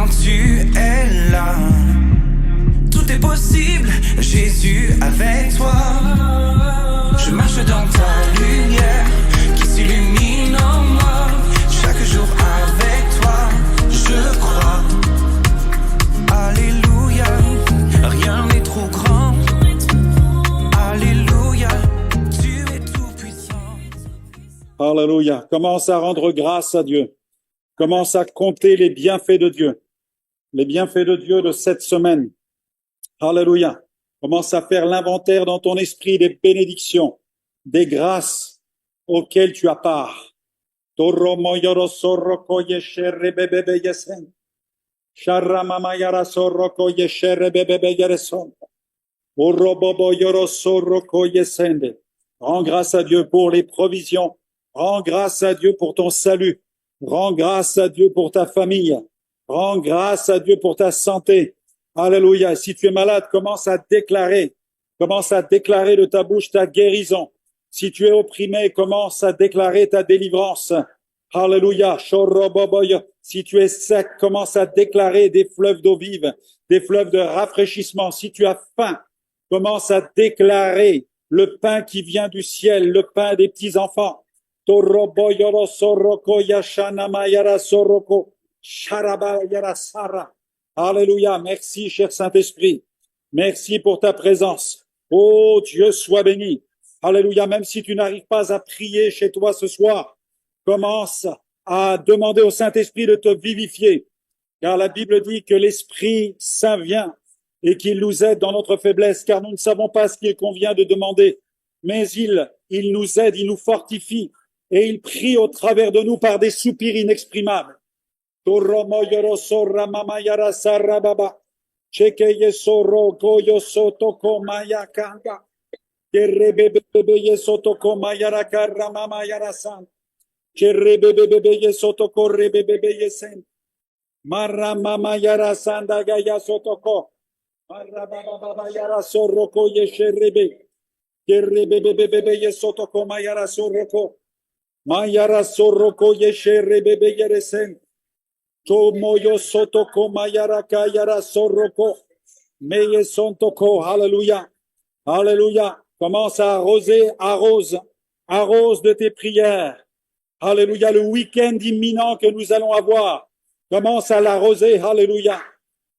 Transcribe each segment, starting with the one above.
quand tu es là. Tout est possible, Jésus avec toi. Je marche dans ta lumière qui s'illumine en moi. Chaque jour avec toi, je crois. Alléluia, rien n'est trop grand. Alléluia, tu es tout puissant. Alléluia. Commence à rendre grâce à Dieu. Commence à compter les bienfaits de Dieu. Les bienfaits de Dieu de cette semaine. Alléluia. Commence à faire l'inventaire dans ton esprit des bénédictions, des grâces auxquelles tu as part. Rends grâce à Dieu pour les provisions. Rends grâce à Dieu pour ton salut. Rends grâce à Dieu pour ta famille. Rends grâce à Dieu pour ta santé. Alléluia. Si tu es malade, commence à déclarer de ta bouche ta guérison. Si tu es opprimé, commence à déclarer ta délivrance. Alléluia. Si tu es sec, commence à déclarer des fleuves d'eau vive, des fleuves de rafraîchissement. Si tu as faim, commence à déclarer le pain qui vient du ciel, le pain des petits-enfants. Alléluia. Merci, cher Saint-Esprit. Merci pour ta présence. Oh, Dieu soit béni. Alléluia. Même si tu n'arrives pas à prier chez toi ce soir, commence à demander au Saint-Esprit de te vivifier. Car la Bible dit que l'Esprit Saint vient et qu'il nous aide dans notre faiblesse, car nous ne savons pas ce qu'il convient de demander. Mais il nous aide, il nous fortifie et il prie au travers de nous par des soupirs inexprimables. Mayara soroko yeshere bebe yeresen. Tomoyo sotoko mayara kayara soroko. Meye sontoko. Alléluia. Alléluia. Commence à arroser, arrose de tes prières. Alléluia. Le week-end imminent que nous allons avoir. Commence à l'arroser. Alléluia.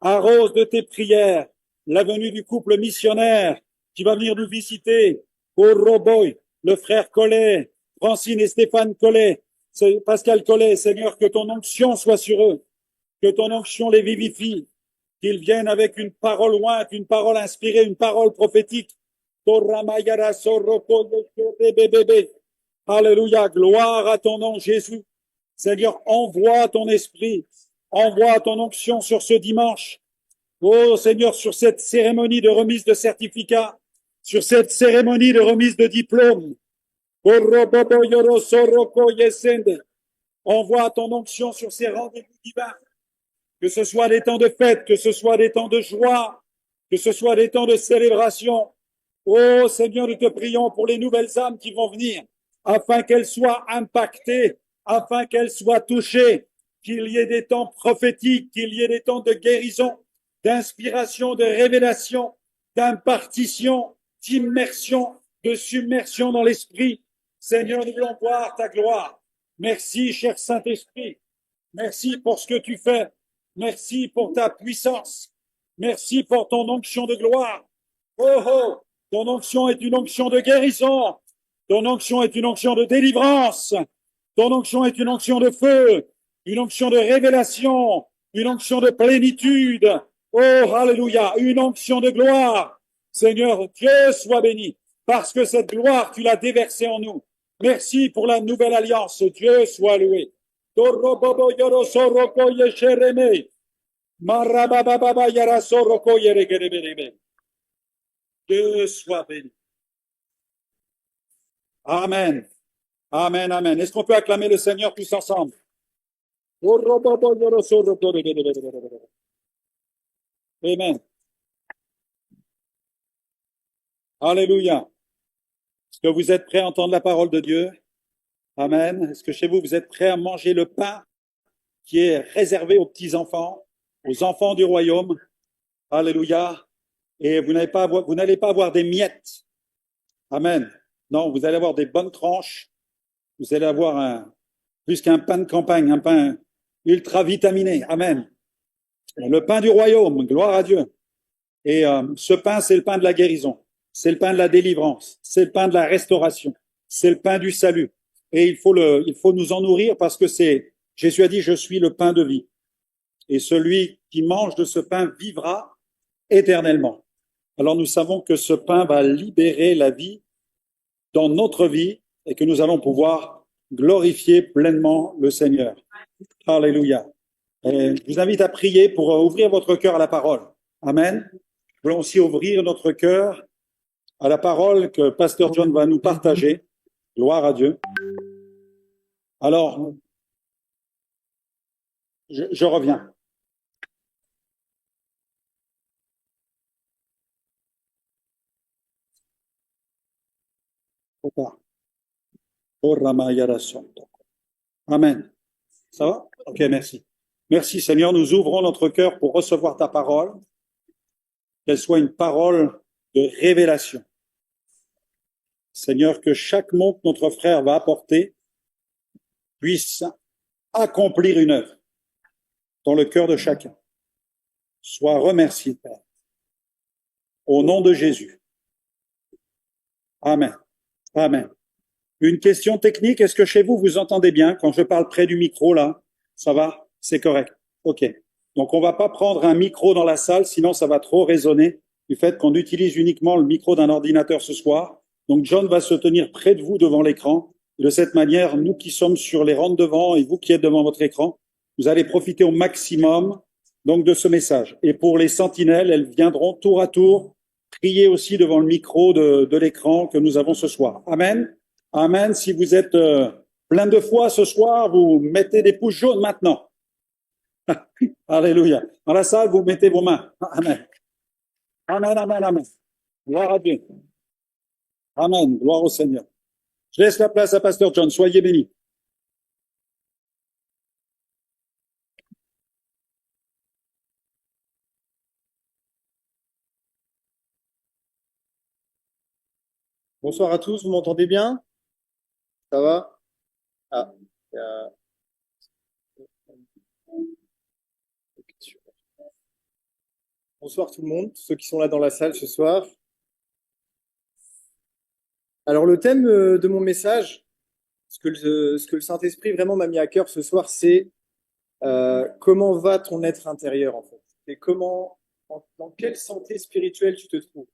Arrose de tes prières. La venue du couple missionnaire qui va venir nous visiter. Au Roboy, le frère Collet, Francine et Stéphane Collet, Pascal Collet, Seigneur, que ton onction soit sur eux, que ton onction les vivifie, qu'ils viennent avec une parole ointe, une parole inspirée, une parole prophétique. Alléluia, gloire à ton nom, Jésus. Seigneur, envoie ton esprit, envoie ton onction sur ce dimanche. Oh Seigneur, sur cette cérémonie de remise de certificats, sur cette cérémonie de remise de diplôme. Envoie ton onction sur ces rendez-vous divins. Que ce soit des temps de fête, que ce soit des temps de joie, que ce soit des temps de célébration. Oh Seigneur, nous te prions pour les nouvelles âmes qui vont venir, afin qu'elles soient impactées, afin qu'elles soient touchées, qu'il y ait des temps prophétiques, qu'il y ait des temps de guérison, d'inspiration, de révélation, d'impartition, d'immersion, de submersion dans l'esprit. Seigneur, nous voulons voir ta gloire. Merci, cher Saint-Esprit. Merci pour ce que tu fais. Merci pour ta puissance. Merci pour ton onction de gloire. Oh, oh, ton onction est une onction de guérison. Ton onction est une onction de délivrance. Ton onction est une onction de feu, une onction de révélation, une onction de plénitude. Oh, alléluia, une onction de gloire. Seigneur, Dieu soit béni, parce que cette gloire, tu l'as déversée en nous. Merci pour la nouvelle alliance. Dieu soit loué. Dieu soit béni. Amen. Amen, amen. Est-ce qu'on peut acclamer le Seigneur tous ensemble? Amen. Alléluia. Est-ce que vous êtes prêts à entendre la parole de Dieu? Amen. Est-ce que chez vous, vous êtes prêts à manger le pain qui est réservé aux petits-enfants? aux enfants du royaume. Alléluia. Et vous n'allez pas avoir des miettes. Amen. Non, vous allez avoir des bonnes tranches. Vous allez avoir plus qu'un pain de campagne, un pain ultra vitaminé. Amen. Le pain du royaume, gloire à Dieu. Et ce pain, c'est le pain de la guérison. C'est le pain de la délivrance. C'est le pain de la restauration. C'est le pain du salut. Et il faut nous en nourrir parce que Jésus a dit, je suis le pain de vie. Et celui qui mange de ce pain vivra éternellement. Alors nous savons que ce pain va libérer la vie dans notre vie et que nous allons pouvoir glorifier pleinement le Seigneur. Alléluia. Et je vous invite à prier pour ouvrir votre cœur à la parole. Amen. Nous voulons aussi ouvrir notre cœur à la parole que Pasteur John va nous partager. Gloire à Dieu. Alors, je reviens. Amen. Ça va? Ok, merci. Merci Seigneur, nous ouvrons notre cœur pour recevoir ta parole, qu'elle soit une parole de révélation. Seigneur, que chaque mot que notre frère va apporter puisse accomplir une œuvre dans le cœur de chacun. Sois remercié, Père. Au nom de Jésus. Amen. Amen. Une question technique, est-ce que chez vous, vous entendez bien quand je parle près du micro, là? Ça va? C'est correct. OK. Donc, on va pas prendre un micro dans la salle, sinon ça va trop résonner du fait qu'on utilise uniquement le micro d'un ordinateur ce soir. Donc, John va se tenir près de vous devant l'écran. De cette manière, nous qui sommes sur les rangs de devant et vous qui êtes devant votre écran, vous allez profiter au maximum donc de ce message. Et pour les sentinelles, elles viendront tour à tour prier aussi devant le micro de l'écran que nous avons ce soir. Amen. Amen. Si vous êtes plein de foi ce soir, vous mettez des pouces jaunes maintenant. Alléluia. Dans la salle, vous mettez vos mains. Amen. Amen, amen, amen. Gloire à Dieu. Amen. Gloire au Seigneur. Je laisse la place à Pasteur John. Soyez bénis. Bonsoir à tous, vous m'entendez bien? Ça va? Ah, il y a- ok, super. Bonsoir tout le monde, ceux qui sont là dans la salle ce soir. Alors le thème de mon message, ce que le Saint-Esprit vraiment m'a mis à cœur ce soir, c'est comment va ton être intérieur en fait? Et dans quelle santé spirituelle tu te trouves?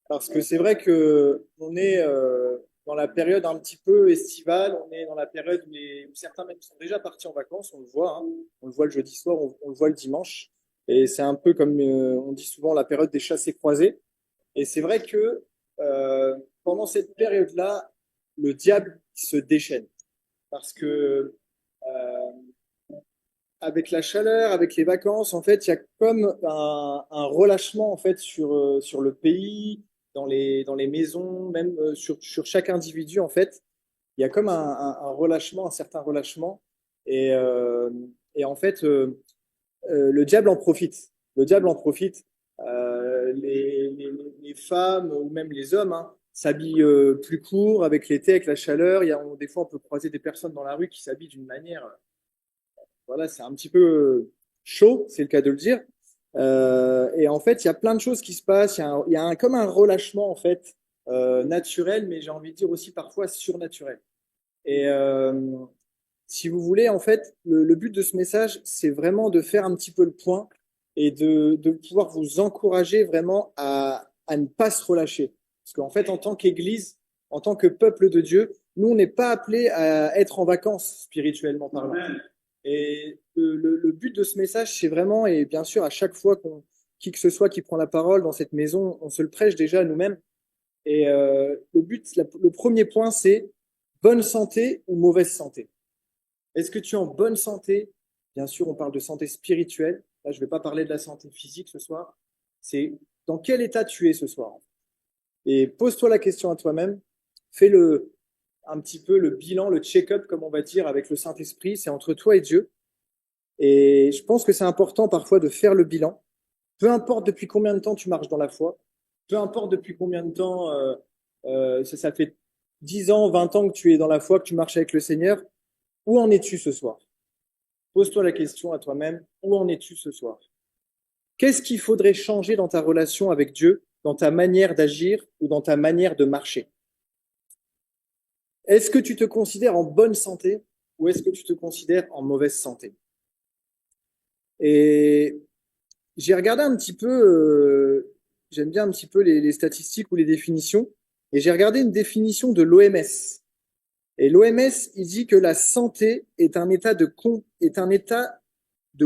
Parce que c'est vrai que on est dans la période un petit peu estivale, on est dans la période où certains même sont déjà partis en vacances, on le voit, hein. On le voit le jeudi soir, on le voit le dimanche, et c'est un peu comme on dit souvent la période des chassés croisés. Et c'est vrai que pendant cette période-là, le diable se déchaîne, parce que avec la chaleur, avec les vacances, en fait, il y a comme un relâchement en fait sur le pays, dans les maisons, même sur chaque individu en fait. Il y a comme un relâchement, un certain relâchement. Et, euh, et en fait, le diable en profite. Le diable en profite. Les femmes ou même les hommes hein, s'habillent plus court avec l'été, avec la chaleur. Des fois, on peut croiser des personnes dans la rue qui s'habillent d'une manière voilà, c'est un petit peu chaud, c'est le cas de le dire. Et en fait, il y a plein de choses qui se passent. Comme un relâchement en fait naturel, mais j'ai envie de dire aussi parfois surnaturel. Et si vous voulez, en fait, le but de ce message, c'est vraiment de faire un petit peu le point et de pouvoir vous encourager vraiment à ne pas se relâcher. Parce qu'en fait, en tant qu'Église, en tant que peuple de Dieu, nous, on n'est pas appelés à être en vacances spirituellement parlant. Et le but de ce message, c'est vraiment, et bien sûr, à chaque fois qui que ce soit qui prend la parole dans cette maison, on se le prêche déjà à nous-mêmes. Et le premier point, c'est bonne santé ou mauvaise santé. Est-ce que tu es en bonne santé? Bien sûr, on parle de santé spirituelle. Là, je ne vais pas parler de la santé physique ce soir. C'est dans quel état tu es ce soir. Et pose-toi la question à toi-même. Fais un petit peu le bilan, le check-up, comme on va dire, avec le Saint-Esprit. C'est entre toi et Dieu. Et je pense que c'est important parfois de faire le bilan. Peu importe depuis combien de temps tu marches dans la foi, peu importe depuis combien de temps, ça fait 10 ans, 20 ans que tu es dans la foi, que tu marches avec le Seigneur, où en es-tu ce soir? Pose-toi la question à toi-même, où en es-tu ce soir? Qu'est-ce qu'il faudrait changer dans ta relation avec Dieu, dans ta manière d'agir ou dans ta manière de marcher? Est-ce que tu te considères en bonne santé ou est-ce que tu te considères en mauvaise santé? Et j'ai regardé un petit peu, j'aime bien un petit peu les statistiques ou les définitions, et j'ai regardé une définition de l'OMS. Et l'OMS, il dit que la santé est un état de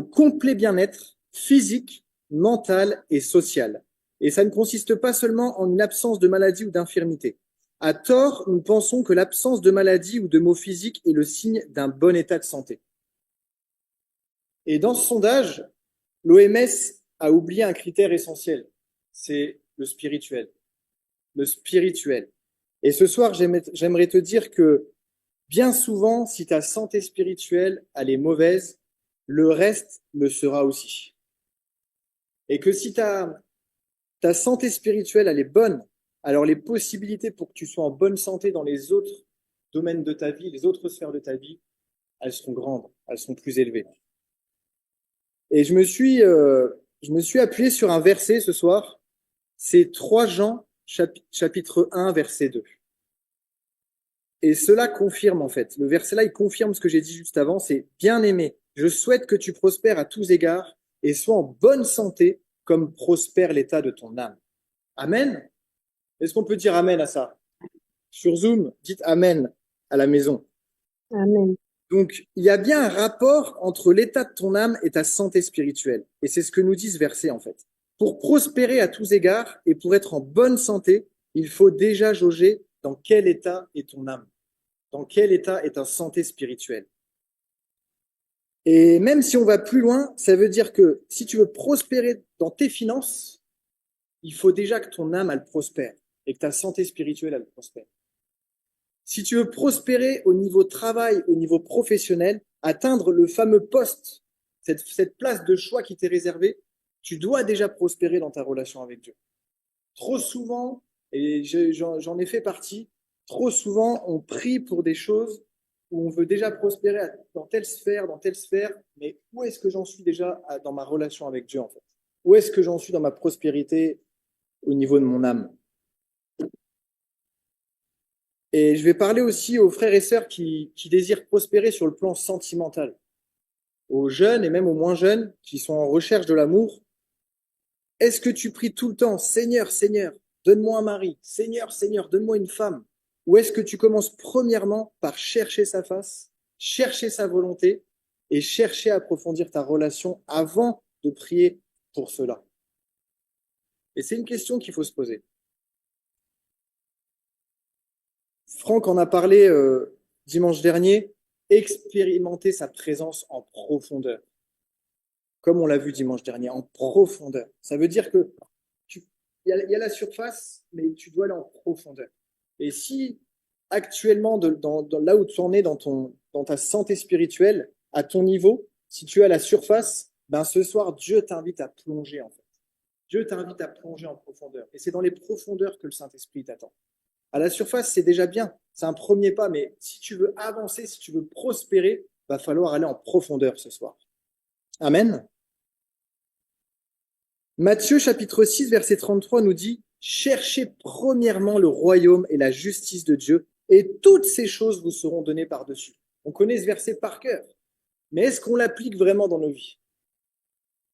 complet bien-être physique, mental et social. Et ça ne consiste pas seulement en une absence de maladie ou d'infirmité. À tort, nous pensons que l'absence de maladie ou de maux physiques est le signe d'un bon état de santé. Et dans ce sondage, l'OMS a oublié un critère essentiel, c'est le spirituel. Le spirituel. Et ce soir, j'aimerais te dire que bien souvent, si ta santé spirituelle, elle est mauvaise, le reste le sera aussi. Et que si ta santé spirituelle, elle est bonne, alors les possibilités pour que tu sois en bonne santé dans les autres domaines de ta vie, les autres sphères de ta vie, elles seront grandes, elles seront plus élevées. Et je me suis appuyé sur un verset ce soir, c'est 3 Jean, chapitre 1, verset 2. Et cela confirme en fait, le verset là, il confirme ce que j'ai dit juste avant, c'est « Bien-aimé, je souhaite que tu prospères à tous égards et sois en bonne santé comme prospère l'état de ton âme. » Amen. Est-ce qu'on peut dire Amen à ça? Sur Zoom, dites Amen à la maison. Amen. Donc, il y a bien un rapport entre l'état de ton âme et ta santé spirituelle. Et c'est ce que nous dit ce verset en fait. Pour prospérer à tous égards et pour être en bonne santé, il faut déjà jauger dans quel état est ton âme, dans quel état est ta santé spirituelle. Et même si on va plus loin, ça veut dire que si tu veux prospérer dans tes finances, il faut déjà que ton âme, elle prospère et que ta santé spirituelle, elle prospère. Si tu veux prospérer au niveau travail, au niveau professionnel, atteindre le fameux poste, cette place de choix qui t'est réservée, tu dois déjà prospérer dans ta relation avec Dieu. Trop souvent, et j'en ai fait partie, trop souvent on prie pour des choses où on veut déjà prospérer dans telle sphère, mais où est-ce que j'en suis déjà dans ma relation avec Dieu en fait? Où est-ce que j'en suis dans ma prospérité au niveau de mon âme? Et je vais parler aussi aux frères et sœurs qui désirent prospérer sur le plan sentimental, aux jeunes et même aux moins jeunes qui sont en recherche de l'amour. Est-ce que tu pries tout le temps, Seigneur, Seigneur, donne-moi un mari, Seigneur, Seigneur, donne-moi une femme? Ou est-ce que tu commences premièrement par chercher sa face, chercher sa volonté et chercher à approfondir ta relation avant de prier pour cela? Et c'est une question qu'il faut se poser. Franck en a parlé dimanche dernier, expérimenter sa présence en profondeur. Comme on l'a vu dimanche dernier, en profondeur. Ça veut dire que il y a la surface, mais tu dois aller en profondeur. Et si actuellement, là où tu en es dans ta santé spirituelle, à ton niveau, si tu es à la surface, ben ce soir, Dieu t'invite à plonger en fait. Dieu t'invite à plonger en profondeur. Et c'est dans les profondeurs que le Saint-Esprit t'attend. À la surface, c'est déjà bien, c'est un premier pas, mais si tu veux avancer, si tu veux prospérer, va falloir aller en profondeur ce soir. Amen. Matthieu chapitre 6, verset 33 nous dit « Cherchez premièrement le royaume et la justice de Dieu, et toutes ces choses vous seront données par-dessus. » On connaît ce verset par cœur, mais est-ce qu'on l'applique vraiment dans nos vies?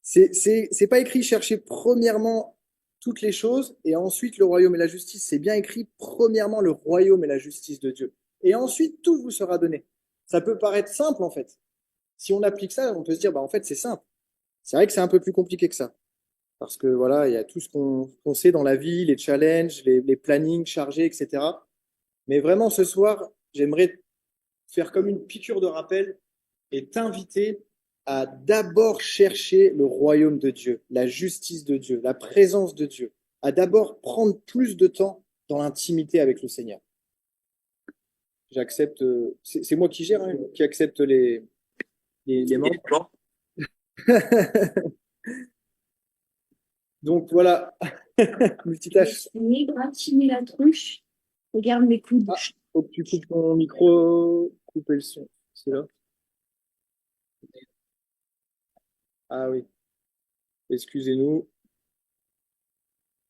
C'est pas écrit « Cherchez premièrement toutes les choses, et ensuite le royaume et la justice. » C'est bien écrit premièrement le royaume et la justice de Dieu. Et ensuite, tout vous sera donné. Ça peut paraître simple en fait. Si on applique ça, on peut se dire, bah en fait, c'est simple. C'est vrai que c'est un peu plus compliqué que ça. Parce que voilà, il y a tout ce qu'on sait dans la vie, les challenges, les plannings chargés, etc. Mais vraiment, ce soir, j'aimerais faire comme une piqûre de rappel et t'inviter à d'abord chercher le royaume de Dieu, la justice de Dieu, la présence de Dieu, à d'abord prendre plus de temps dans l'intimité avec le Seigneur. J'accepte, c'est moi qui gère, hein, qui accepte les membres. Donc voilà, multitâche. Essayer de gratiner la tronche. Regarde mes coudes. Ah, faut que tu coupes ton micro, couper le son. C'est là. Ah oui, excusez-nous,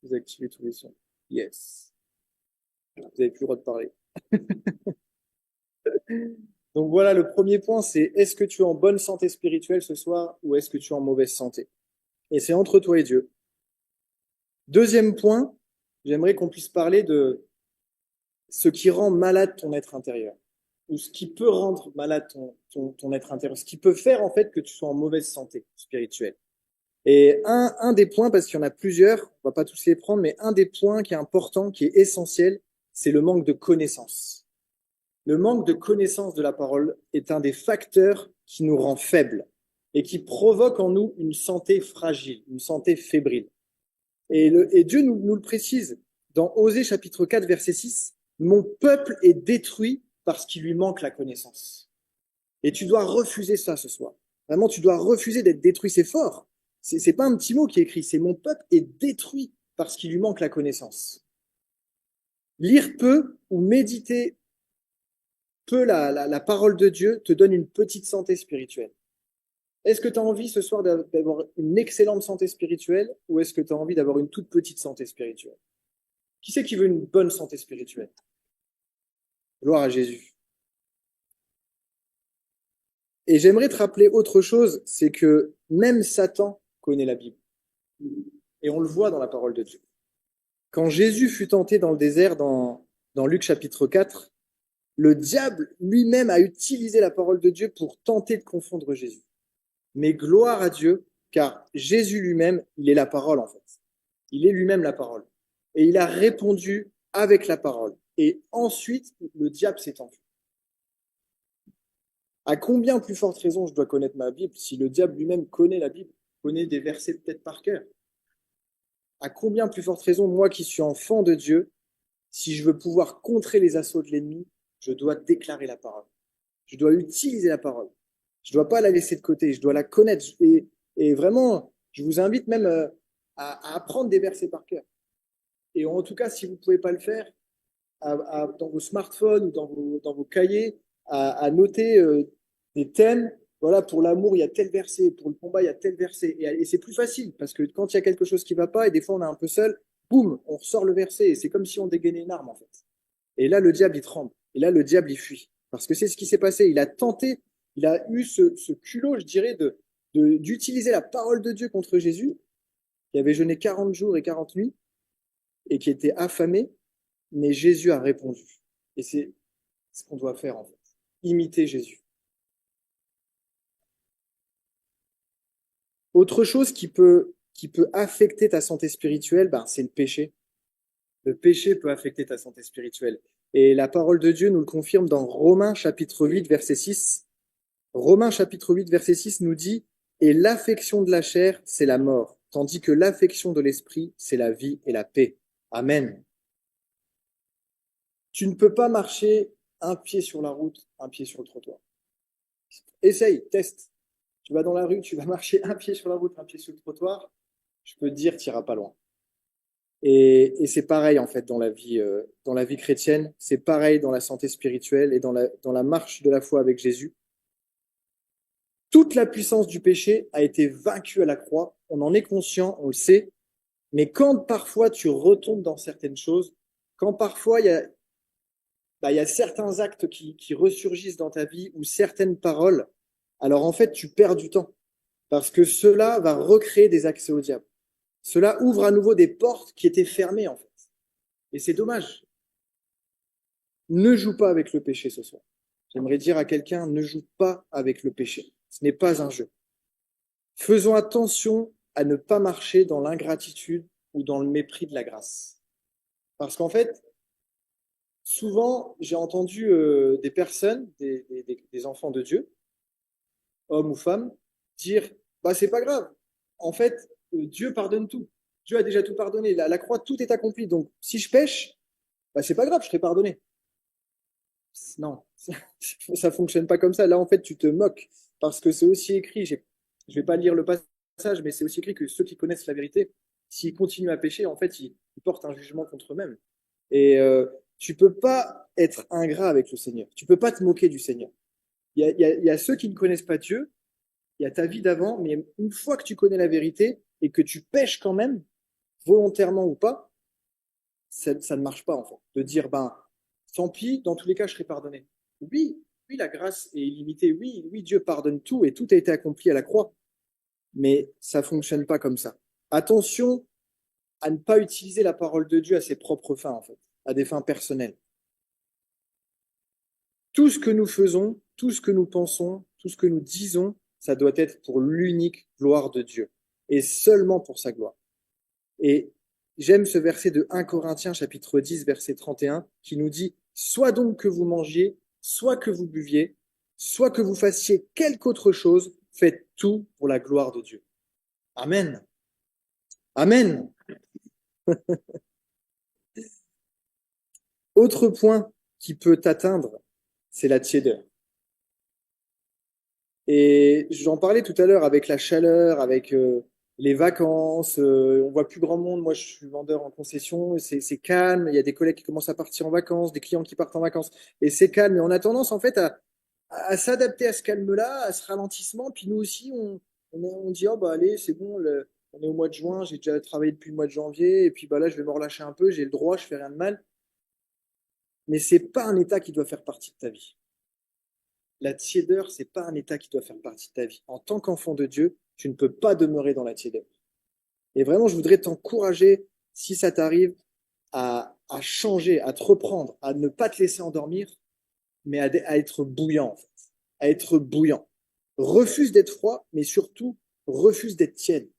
vous activez tous les sons. Yes. Vous n'avez plus le droit de parler. Donc voilà, le premier point, c'est est-ce que tu es en bonne santé spirituelle ce soir ou est-ce que tu es en mauvaise santé? Et c'est entre toi et Dieu. Deuxième point, j'aimerais qu'on puisse parler de ce qui rend malade ton être intérieur, ou ce qui peut rendre malade ton être intérieur, ce qui peut faire en fait que tu sois en mauvaise santé spirituelle. Et un des points, parce qu'il y en a plusieurs, on va pas tous les prendre, mais un des points qui est important, qui est essentiel, c'est le manque de connaissance. Le manque de connaissance de la parole est un des facteurs qui nous rend faibles et qui provoque en nous une santé fragile, une santé fébrile. Et Dieu nous le précise dans Osée chapitre 4, verset 6, « Mon peuple est détruit parce qu'il lui manque la connaissance. » Et tu dois refuser ça ce soir. Vraiment, tu dois refuser d'être détruit. C'est fort. C'est pas un petit mot qui est écrit. C'est mon peuple est détruit parce qu'il lui manque la connaissance. Lire peu ou méditer peu la parole de Dieu te donne une petite santé spirituelle. Est-ce que tu as envie ce soir d'avoir une excellente santé spirituelle ou est-ce que tu as envie d'avoir une toute petite santé spirituelle? Qui c'est qui veut une bonne santé spirituelle? Gloire à Jésus. Et j'aimerais te rappeler autre chose, c'est que même Satan connaît la Bible. Et on le voit dans la parole de Dieu. Quand Jésus fut tenté dans le désert, dans Luc chapitre 4, le diable lui-même a utilisé la parole de Dieu pour tenter de confondre Jésus. Mais gloire à Dieu, car Jésus lui-même, il est la parole en fait. Il est lui-même la parole. Et il a répondu avec la parole. Et ensuite, le diable s'est enfui. À combien plus forte raison je dois connaître ma Bible si le diable lui-même connaît la Bible, connaît des versets peut-être par cœur? À combien plus forte raison, moi qui suis enfant de Dieu, si je veux pouvoir contrer les assauts de l'ennemi, je dois déclarer la parole. Je dois utiliser la parole. Je ne dois pas la laisser de côté, je dois la connaître. Et vraiment, je vous invite même à apprendre des versets par cœur. Et en tout cas, si vous ne pouvez pas le faire, dans vos smartphones ou dans vos cahiers, à noter des thèmes. Voilà, pour l'amour, il y a tel verset, pour le combat, il y a tel verset. Et c'est plus facile, parce que quand il y a quelque chose qui ne va pas, et des fois on est un peu seul, boum, on ressort le verset, et c'est comme si on dégainait une arme, en fait. Et là, le diable, il tremble. Et là, le diable, il fuit. Parce que c'est ce qui s'est passé. Il a tenté, il a eu ce culot, je dirais, d'utiliser la parole de Dieu contre Jésus, qui avait jeûné 40 jours et 40 nuits, et qui était affamé, mais Jésus a répondu. Et c'est ce qu'on doit faire, en fait. Imiter Jésus. Autre chose qui peut affecter ta santé spirituelle, c'est le péché. Le péché peut affecter ta santé spirituelle. Et la parole de Dieu nous le confirme dans Romains chapitre 8, verset 6. Romains chapitre 8, verset 6 nous dit « Et l'affection de la chair, c'est la mort, tandis que l'affection de l'esprit, c'est la vie et la paix. » Amen. Tu ne peux pas marcher un pied sur la route, un pied sur le trottoir. Essaye, teste. Tu vas dans la rue, tu vas marcher un pied sur la route, un pied sur le trottoir, je peux te dire, tu n'iras pas loin. Et c'est pareil, en fait, dans la vie chrétienne, c'est pareil dans la santé spirituelle et dans la marche de la foi avec Jésus. Toute la puissance du péché a été vaincue à la croix, on en est conscient, on le sait, mais quand parfois tu retombes dans certaines choses, quand parfois il y a certains actes qui ressurgissent dans ta vie ou certaines paroles, alors en fait, tu perds du temps parce que cela va recréer des accès au diable. Cela ouvre à nouveau des portes qui étaient fermées en fait. Et c'est dommage. Ne joue pas avec le péché ce soir. J'aimerais dire à quelqu'un, ne joue pas avec le péché. Ce n'est pas un jeu. Faisons attention à ne pas marcher dans l'ingratitude ou dans le mépris de la grâce. Parce qu'en fait, souvent, j'ai entendu des personnes, des enfants de Dieu, hommes ou femmes, dire c'est pas grave. En fait, Dieu pardonne tout. Dieu a déjà tout pardonné. La croix, tout est accompli. Donc, si je pêche, c'est pas grave, je serai pardonné. Non, ça fonctionne pas comme ça. Là, en fait, tu te moques parce que c'est aussi écrit. Je vais pas lire le passage, mais c'est aussi écrit que ceux qui connaissent la vérité, s'ils continuent à pécher, en fait, ils portent un jugement contre eux-mêmes. Et tu peux pas être ingrat avec le Seigneur. Tu peux pas te moquer du Seigneur. Il y a ceux qui ne connaissent pas Dieu, il y a ta vie d'avant, mais une fois que tu connais la vérité et que tu pèches quand même, volontairement ou pas, ça ne marche pas en fait. De dire, ben, tant pis, dans tous les cas, je serai pardonné. Oui, oui, la grâce est illimitée. Oui, oui, Dieu pardonne tout et tout a été accompli à la croix. Mais ça fonctionne pas comme ça. Attention à ne pas utiliser la parole de Dieu à ses propres fins, en fait, à des fins personnelles. Tout ce que nous faisons, tout ce que nous pensons, tout ce que nous disons, ça doit être pour l'unique gloire de Dieu et seulement pour sa gloire. Et j'aime ce verset de 1 Corinthiens chapitre 10 verset 31 qui nous dit « Soit donc que vous mangiez, soit que vous buviez, soit que vous fassiez quelque autre chose, faites tout pour la gloire de Dieu. » Amen. Amen. Autre point qui peut t'atteindre, c'est la tiédeur. Et j'en parlais tout à l'heure avec la chaleur, avec les vacances, on voit plus grand monde. Moi, je suis vendeur en concession, c'est calme. Il y a des collègues qui commencent à partir en vacances, des clients qui partent en vacances, et c'est calme. Et on a tendance en fait à s'adapter à ce calme-là, à ce ralentissement. Puis nous aussi, on dit oh bah allez, c'est bon, on est au mois de juin, j'ai déjà travaillé depuis le mois de janvier, et puis bah là, je vais me relâcher un peu, j'ai le droit, je fais rien de mal. Mais c'est pas un état qui doit faire partie de ta vie. La tiédeur, c'est pas un état qui doit faire partie de ta vie. En tant qu'enfant de Dieu, tu ne peux pas demeurer dans la tiédeur. Et vraiment, je voudrais t'encourager, si ça t'arrive, à changer, à te reprendre, à ne pas te laisser endormir, mais à être bouillant, en fait. À être bouillant. Refuse d'être froid, mais surtout, refuse d'être tiède.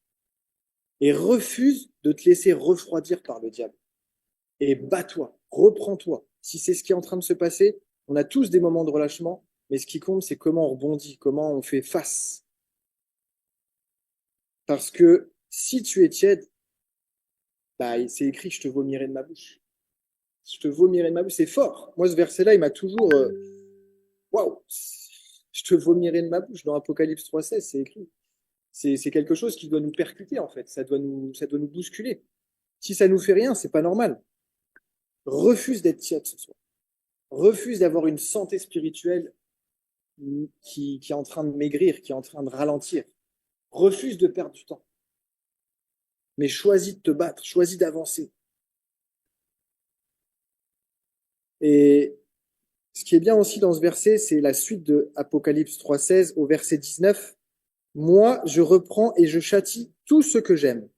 Et refuse de te laisser refroidir par le diable. Et bats-toi, reprends-toi. Si c'est ce qui est en train de se passer, on a tous des moments de relâchement, mais ce qui compte, c'est comment on rebondit, comment on fait face. Parce que si tu es tiède, bah, c'est écrit, je te vomirai de ma bouche. Je te vomirai de ma bouche, c'est fort. Moi, ce verset-là, il m'a toujours... Waouh, je te vomirai de ma bouche. Dans Apocalypse 3,16, c'est écrit. C'est quelque chose qui doit nous percuter, en fait. Ça doit nous bousculer. Si ça nous fait rien, c'est pas normal. Refuse d'être tiède ce soir. Refuse d'avoir une santé spirituelle qui est en train de maigrir, qui est en train de ralentir. Refuse de perdre du temps. Mais choisis de te battre, choisis d'avancer. Et ce qui est bien aussi dans ce verset, c'est la suite de Apocalypse 3,16 au verset 19. Moi, je reprends et je châtie tout ce que j'aime.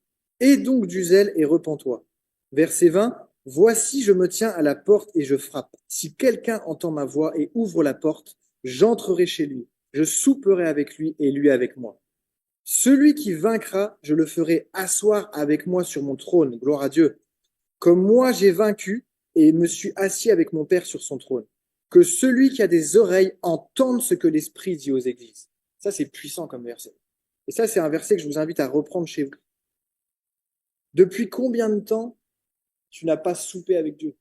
Aie donc du zèle et repens-toi. Verset 20. Voici, je me tiens à la porte et je frappe. Si quelqu'un entend ma voix et ouvre la porte, j'entrerai chez lui. Je souperai avec lui et lui avec moi. Celui qui vaincra, je le ferai asseoir avec moi sur mon trône. Gloire à Dieu. Comme moi j'ai vaincu et me suis assis avec mon Père sur son trône. Que celui qui a des oreilles entende ce que l'Esprit dit aux églises. Ça, c'est puissant comme verset. Et ça, c'est un verset que je vous invite à reprendre chez vous. Depuis combien de temps tu n'as pas soupé avec Dieu?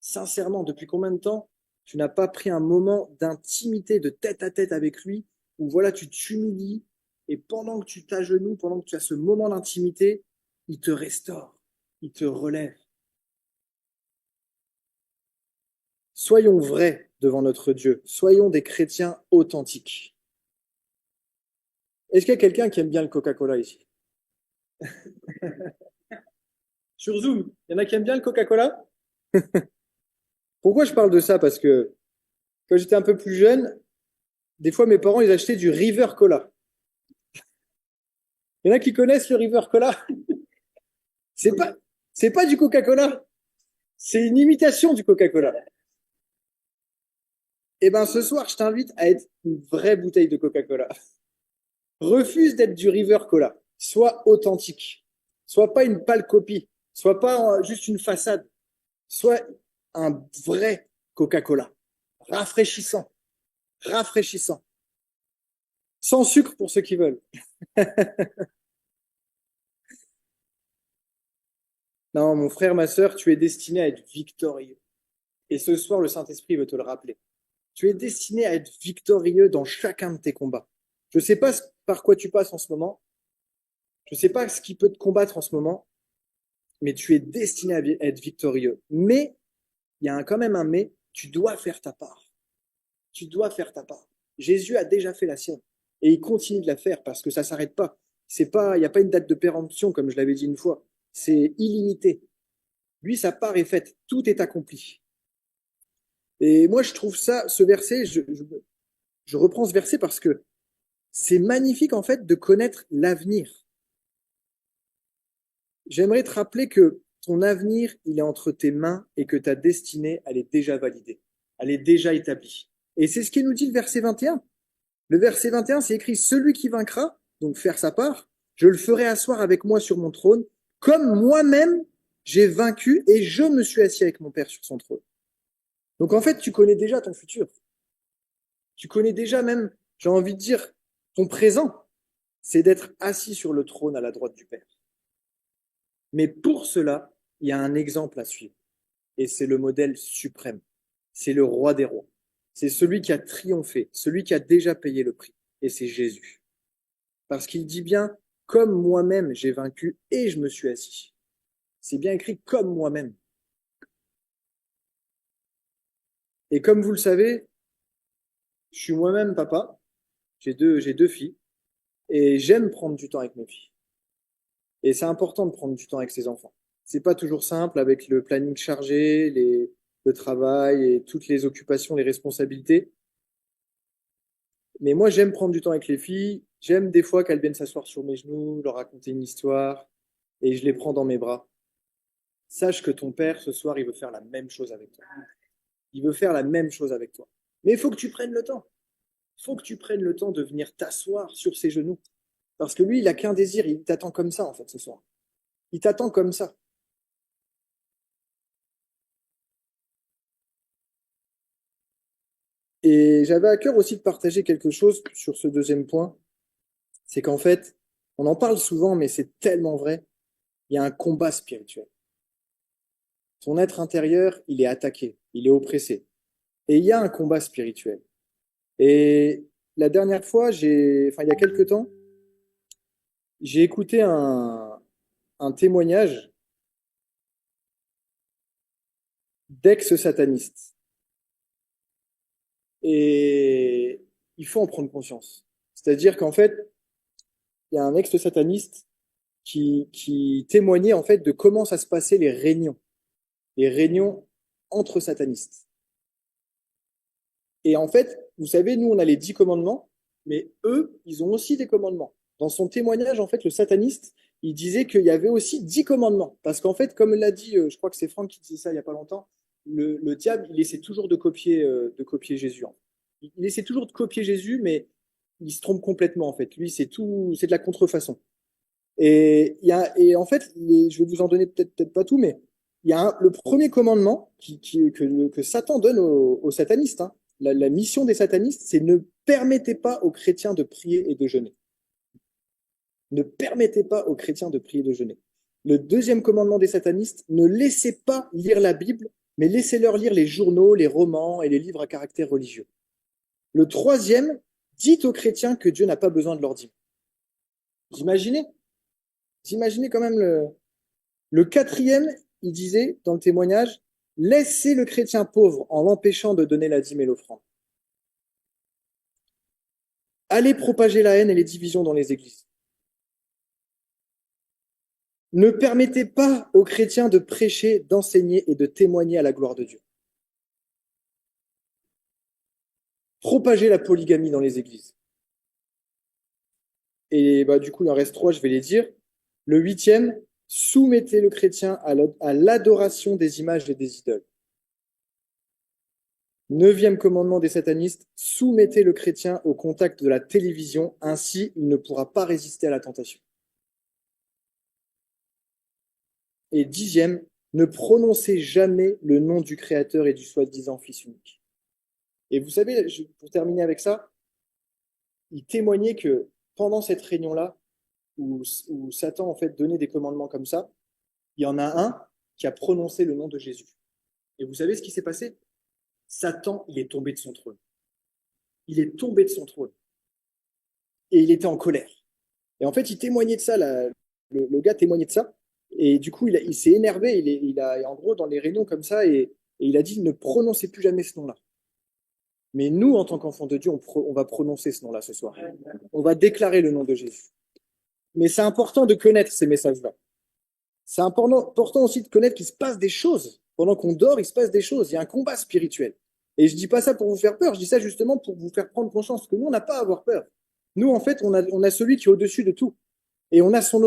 Sincèrement, depuis combien de temps tu n'as pas pris un moment d'intimité, de tête à tête avec lui, où voilà, tu t'humilies, et pendant que tu t'agenouilles, pendant que tu as ce moment d'intimité, il te restaure, il te relève. Soyons vrais devant notre Dieu, soyons des chrétiens authentiques. Est-ce qu'il y a quelqu'un qui aime bien le Coca-Cola ici? Sur Zoom, il y en a qui aiment bien le Coca-Cola? Pourquoi je parle de ça? Parce que quand j'étais un peu plus jeune, des fois mes parents ils achetaient du River Cola. Il y en a qui connaissent le River Cola? C'est pas du Coca-Cola. C'est une imitation du Coca-Cola. Eh ben, ce soir, je t'invite à être une vraie bouteille de Coca-Cola. Refuse d'être du River Cola. Sois authentique. Sois pas une pâle copie. Sois pas juste une façade. Sois un vrai Coca-Cola. Rafraîchissant. Rafraîchissant. Sans sucre pour ceux qui veulent. Non, mon frère, ma sœur, tu es destiné à être victorieux. Et ce soir, le Saint-Esprit veut te le rappeler. Tu es destiné à être victorieux dans chacun de tes combats. Je ne sais pas par quoi tu passes en ce moment. Je ne sais pas ce qui peut te combattre en ce moment, mais tu es destiné à être victorieux. Mais, il y a quand même un mais, tu dois faire ta part. Tu dois faire ta part. Jésus a déjà fait la sienne. Et il continue de la faire parce que ça ne s'arrête pas. Il n'y a pas une date de péremption, comme je l'avais dit une fois. C'est illimité. Lui, sa part est faite. Tout est accompli. Et moi, je trouve ça, ce verset, je reprends ce verset parce que c'est magnifique, en fait, de connaître l'avenir. J'aimerais te rappeler que ton avenir, il est entre tes mains et que ta destinée, elle est déjà validée. Elle est déjà établie. Et c'est ce qui nous dit le verset 21. Le verset 21, c'est écrit, celui qui vaincra, donc faire sa part, je le ferai asseoir avec moi sur mon trône, comme moi-même j'ai vaincu et je me suis assis avec mon Père sur son trône. Donc en fait, tu connais déjà ton futur. Tu connais déjà même, j'ai envie de dire, ton présent, c'est d'être assis sur le trône à la droite du Père. Mais pour cela, il y a un exemple à suivre. Et c'est le modèle suprême. C'est le roi des rois. C'est celui qui a triomphé, celui qui a déjà payé le prix. Et c'est Jésus. Parce qu'il dit bien, comme moi-même j'ai vaincu et je me suis assis. C'est bien écrit comme moi-même. Et comme vous le savez, je suis moi-même papa. J'ai deux filles. Et j'aime prendre du temps avec mes filles. Et c'est important de prendre du temps avec ses enfants. C'est pas toujours simple avec le planning chargé, le travail et toutes les occupations, les responsabilités. Mais moi, j'aime prendre du temps avec les filles. J'aime des fois qu'elles viennent s'asseoir sur mes genoux, leur raconter une histoire, et je les prends dans mes bras. Sache que ton père, ce soir, il veut faire la même chose avec toi. Il veut faire la même chose avec toi. Mais il faut que tu prennes le temps. Il faut que tu prennes le temps de venir t'asseoir sur ses genoux. Parce que lui, il a qu'un désir, il t'attend comme ça, en fait, ce soir. Il t'attend comme ça. Et j'avais à cœur aussi de partager quelque chose sur ce deuxième point. C'est qu'en fait, on en parle souvent, mais c'est tellement vrai. Il y a un combat spirituel. Ton être intérieur, il est attaqué, il est oppressé. Et il y a un combat spirituel. Et la dernière fois, il y a quelques temps, j'ai écouté un témoignage d'ex-satanistes. Et il faut en prendre conscience. C'est-à-dire qu'en fait, il y a un ex-sataniste qui témoignait en fait de comment ça se passait les réunions entre satanistes. Et en fait, vous savez, nous, on a les 10 commandements, mais eux, ils ont aussi des commandements. Dans son témoignage, en fait, le sataniste, il disait qu'il y avait aussi 10 commandements. Parce qu'en fait, comme l'a dit, je crois que c'est Franck qui disait ça il n'y a pas longtemps, le diable, il essaie toujours de copier Jésus. Il essaie toujours de copier Jésus, mais il se trompe complètement, en fait. Lui, c'est de la contrefaçon. Et en fait, je vais vous en donner peut-être pas tout, mais il y a le premier commandement que Satan donne aux satanistes. Hein. La mission des satanistes, c'est ne permettez pas aux chrétiens de prier et de jeûner. Ne permettez pas aux chrétiens de prier et de jeûner. Le deuxième commandement des satanistes, ne laissez pas lire la Bible, mais laissez-leur lire les journaux, les romans et les livres à caractère religieux. Le troisième, dites aux chrétiens que Dieu n'a pas besoin de leur dîme. Vous imaginez quand même le quatrième, il disait dans le témoignage, laissez le chrétien pauvre en l'empêchant de donner la dîme et l'offrande. Allez propager la haine et les divisions dans les églises. Ne permettez pas aux chrétiens de prêcher, d'enseigner et de témoigner à la gloire de Dieu. Propagez la polygamie dans les églises. Et du coup, il en reste 3, je vais les dire. Le 8e, soumettez le chrétien à l'adoration des images et des idoles. 9e commandement des satanistes, soumettez le chrétien au contact de la télévision, ainsi il ne pourra pas résister à la tentation. Et 10e, ne prononcez jamais le nom du Créateur et du soi-disant Fils unique. Et vous savez, pour terminer avec ça, il témoignait que pendant cette réunion-là, où Satan en fait donnait des commandements comme ça, il y en a un qui a prononcé le nom de Jésus. Et vous savez ce qui s'est passé? Satan, il est tombé de son trône. Il est tombé de son trône. et il était en colère. Et en fait, il témoignait de ça, le gars témoignait de ça. Et du coup, il s'est énervé, il a, en gros, dans les réunions comme ça, et il a dit, ne prononcez plus jamais ce nom-là. Mais nous, en tant qu'enfants de Dieu, on va prononcer ce nom-là ce soir. On va déclarer le nom de Jésus. Mais c'est important de connaître ces messages-là. C'est important aussi de connaître qu'il se passe des choses. Pendant qu'on dort, il se passe des choses. Il y a un combat spirituel. Et je dis pas ça pour vous faire peur, je dis ça justement pour vous faire prendre conscience que nous, on n'a pas à avoir peur. Nous, en fait, on a celui qui est au-dessus de tout. Et on a son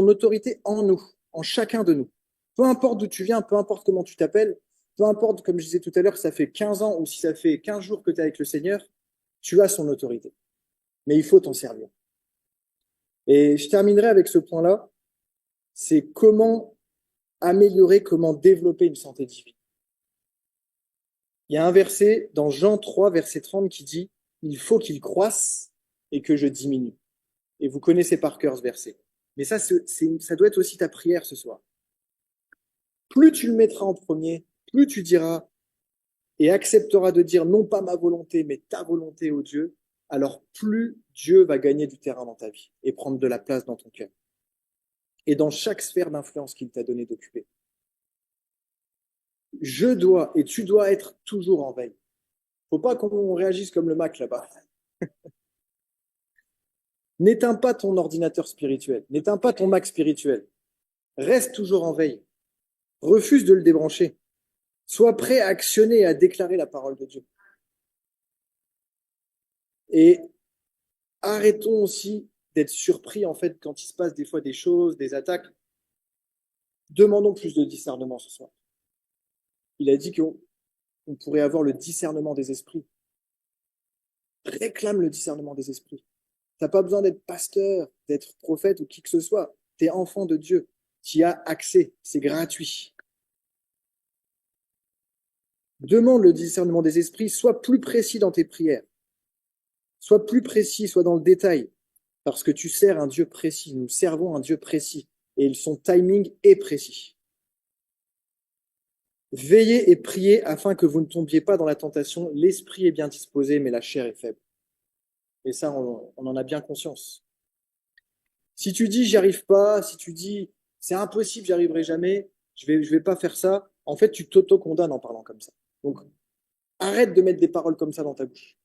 autorité en nous, en chacun de nous. Peu importe d'où tu viens, peu importe comment tu t'appelles, peu importe, comme je disais tout à l'heure, ça fait 15 ans ou si ça fait 15 jours que tu es avec le Seigneur, tu as son autorité. Mais il faut t'en servir. Et je terminerai avec ce point-là, c'est comment améliorer, comment développer une santé divine. Il y a un verset dans Jean 3, verset 30 qui dit « Il faut qu'il croisse et que je diminue ». Et vous connaissez par cœur ce verset. Mais ça doit être aussi ta prière ce soir. Plus tu le mettras en premier, plus tu diras et accepteras de dire non pas ma volonté, mais ta volonté, ô Dieu, alors plus Dieu va gagner du terrain dans ta vie et prendre de la place dans ton cœur. Et dans chaque sphère d'influence qu'il t'a donné d'occuper. Je dois et tu dois être toujours en veille. Faut pas qu'on réagisse comme le Mac là-bas. N'éteins pas ton ordinateur spirituel, n'éteins pas ton Mac spirituel. Reste toujours en veille. Refuse de le débrancher. Sois prêt à actionner et à déclarer la parole de Dieu. Et arrêtons aussi d'être surpris en fait quand il se passe des fois des choses, des attaques. Demandons plus de discernement ce soir. Il a dit qu'on pourrait avoir le discernement des esprits. Réclame le discernement des esprits. T'as pas besoin d'être pasteur, d'être prophète ou qui que ce soit. T'es enfant de Dieu. Tu y as accès. C'est gratuit. Demande le discernement des esprits. Sois plus précis dans tes prières. Sois plus précis, sois dans le détail. Parce que tu sers un Dieu précis. Nous servons un Dieu précis. Et son timing est précis. Veillez et priez afin que vous ne tombiez pas dans la tentation. L'esprit est bien disposé, mais la chair est faible. Et ça, on en a bien conscience. Si tu dis j'y arrive pas, si tu dis c'est impossible, j'y arriverai jamais, je vais pas faire ça, en fait, tu t'auto-condamnes en parlant comme ça. Donc, arrête de mettre des paroles comme ça dans ta bouche.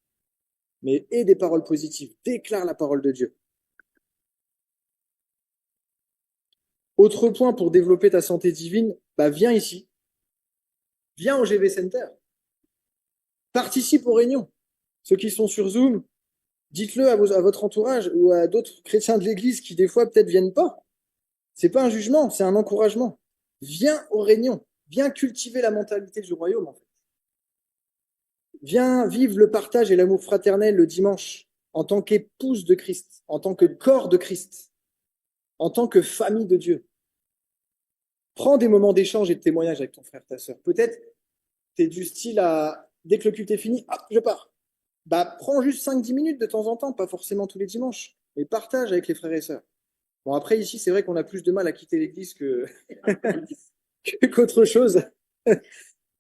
Mais aie des paroles positives. Déclare la parole de Dieu. Autre point pour développer ta santé divine, viens ici. Viens au GV Center. Participe aux réunions. Ceux qui sont sur Zoom, dites-le à votre entourage ou à d'autres chrétiens de l'église qui des fois peut-être viennent pas. C'est pas un jugement, c'est un encouragement. Viens aux réunions. Viens cultiver la mentalité du royaume, en fait. Viens vivre le partage et l'amour fraternel le dimanche en tant qu'épouse de Christ, en tant que corps de Christ, en tant que famille de Dieu. Prends des moments d'échange et de témoignage avec ton frère, ta sœur. Peut-être tu es du style à, dès que le culte est fini, hop, je pars. Prends juste 5-10 minutes de temps en temps, pas forcément tous les dimanches, mais partage avec les frères et sœurs. Bon, après, ici, c'est vrai qu'on a plus de mal à quitter l'église qu'autre chose.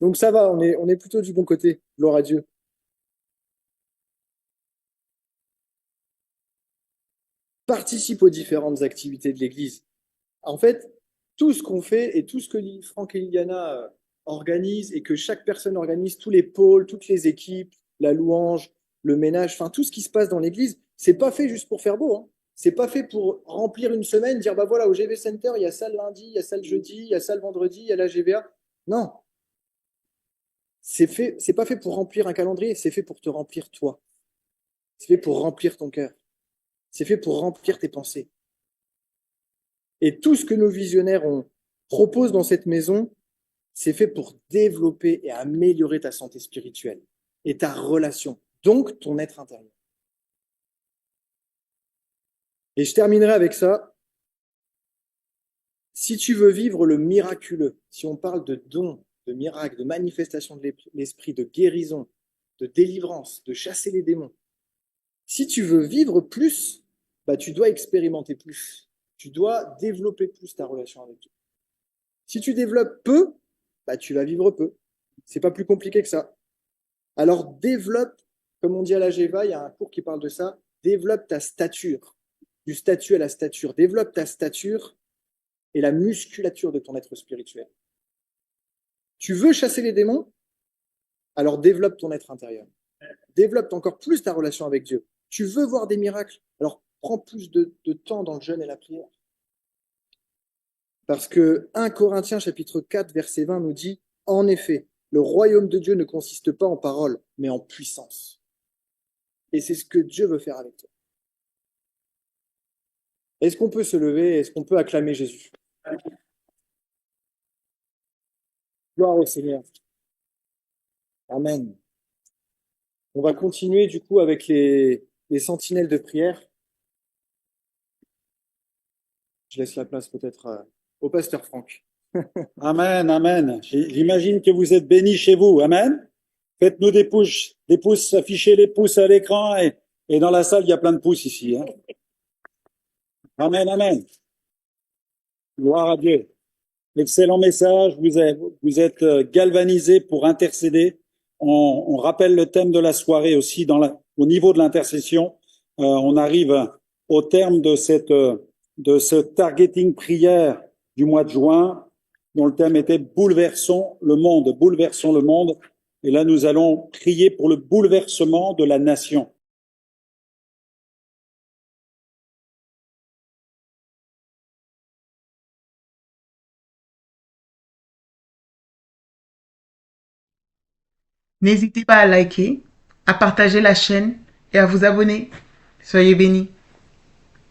Donc ça va, on est plutôt du bon côté. Gloire à Dieu. Participe aux différentes activités de l'église. En fait, tout ce qu'on fait et tout ce que Franck et Liliana organisent et que chaque personne organise, tous les pôles, toutes les équipes, la louange, le ménage, enfin tout ce qui se passe dans l'église, c'est pas fait juste pour faire beau. Hein. C'est pas fait pour remplir une semaine, dire voilà, au GV Center, il y a ça le lundi, il y a ça le jeudi, il y a ça le vendredi, il y a la GVA. Non. C'est pas fait pour remplir un calendrier, c'est fait pour te remplir toi. C'est fait pour remplir ton cœur. C'est fait pour remplir tes pensées. Et tout ce que nos visionnaires proposent dans cette maison, c'est fait pour développer et améliorer ta santé spirituelle et ta relation, donc ton être intérieur. Et je terminerai avec ça. Si tu veux vivre le miraculeux, si on parle de dons, de miracles, de manifestation de l'esprit, de guérison, de délivrance, de chasser les démons, si tu veux vivre plus, tu dois expérimenter plus. Tu dois développer plus ta relation avec Dieu. Si tu développes peu, tu vas vivre peu. C'est pas plus compliqué que ça. Alors développe, comme on dit à la GEVA, il y a un cours qui parle de ça, développe ta stature, du statut à la stature, développe ta stature et la musculature de ton être spirituel. Tu veux chasser les démons? Alors développe ton être intérieur. Développe encore plus ta relation avec Dieu. Tu veux voir des miracles? Alors prends plus de temps dans le jeûne et la prière. Parce que 1 Corinthiens chapitre 4 verset 20 nous dit, en effet, le royaume de Dieu ne consiste pas en paroles, mais en puissance. Et c'est ce que Dieu veut faire avec toi. Est-ce qu'on peut se lever? Est-ce qu'on peut acclamer Jésus? Gloire au Seigneur. Amen. On va continuer du coup avec les sentinelles de prière. Je laisse la place peut-être au pasteur Franck. Amen, amen. J'imagine que vous êtes bénis chez vous. Amen. Faites-nous des pouces, affichez les pouces à l'écran et dans la salle, il y a plein de pouces ici. Hein. Amen, amen. Gloire à Dieu. Excellent message. Vous êtes galvanisés pour intercéder. On rappelle le thème de la soirée aussi au niveau de l'intercession. On arrive au terme de ce targeting prière du mois de juin, dont le thème était bouleversons le monde, bouleversons le monde. Et là, nous allons prier pour le bouleversement de la nation. N'hésitez pas à liker, à partager la chaîne et à vous abonner. Soyez bénis.